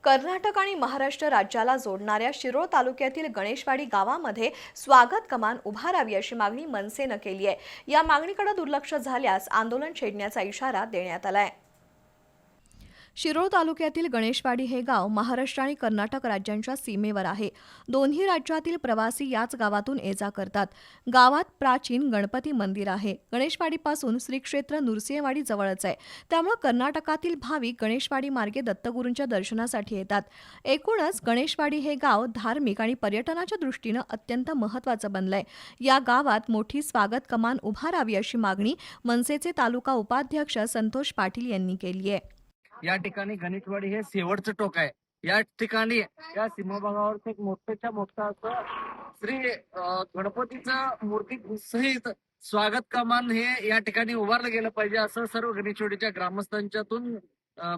कर्नाटक आणि महाराष्ट्र राज्याला जोडणाऱ्या शिरोळ तालुक्यातील गणेशवाडी गावामध्ये स्वागत कमान उभारावी अशी मागणी मनसेनं केली आहे। या मागणीकडे दुर्लक्ष झाल्यास आंदोलन छेडण्याचा इशारा देण्यात आलाय। शिरोळ तालुक्यातील गणेशवाडी हे गाव महाराष्ट्र आणि कर्नाटक राज्यांच्या सीमेवर आहे। दोन्ही राज्यातील प्रवासी याच गावातून ये-जा करतात। गावात प्राचीन गणपती मंदिर आहे। गणेशवाडीपासून श्री क्षेत्र नृसिंहवाडी जवळच आहे, त्यामुळे कर्नाटकातील भाविक गणेशवाडी मार्गे दत्तगुरूंच्या दर्शनासाठी येतात। एकूणच गणेशवाडी हे गाव धार्मिक आणि पर्यटनाच्या दृष्टीनं अत्यंत महत्त्वाचं बनलंय। या गावात मोठी स्वागत कमान उभारावी अशी मागणी मनसेचे तालुका उपाध्यक्ष संतोष पाटील यांनी केली आहे। या ठिकाणी गणेशवाडी हे शेवटचं टोक आहे। या ठिकाणी या सीमाभागावर एक मोठ्याच्या मोठा असं श्री गणपतीचं मूर्ती सहित स्वागत कमान हे या ठिकाणी उभारलं गेलं पाहिजे असं सर्व गणेशवाडीच्या ग्रामस्थांच्यातून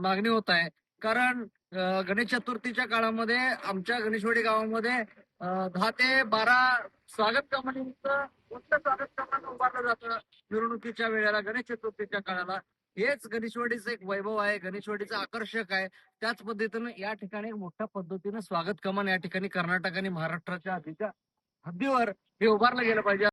मागणी होत आहे। कारण गणेश चतुर्थीच्या काळामध्ये आमच्या गणेशवाडी गावामध्ये 10 ते 12 स्वागत कमानीचं मोठं स्वागत कमान उभारलं जातं मिरवणुकीच्या वेळेला गणेश चतुर्थीच्या काळाला। हेच गणेशवाडीचं एक वैभव आहे, गणेशवाडीचं आकर्षक आहे। त्याच पद्धतीनं या ठिकाणी मोठ्या पद्धतीनं स्वागत कमान या ठिकाणी कर्नाटक आणि महाराष्ट्राच्या हद्दीवर हे उभारलं गेलं पाहिजे।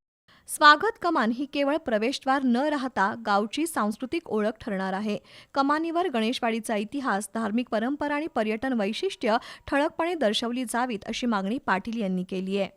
स्वागत कमान ही केवळ प्रवेशद्वार न राहता गावची सांस्कृतिक ओळख ठरणार आहे। कमानीवर गणेशवाडीचा इतिहास, धार्मिक परंपरा आणि पर्यटन वैशिष्ट्य ठळकपणे दर्शवली जावीत अशी मागणी पाटील यांनी केली आहे।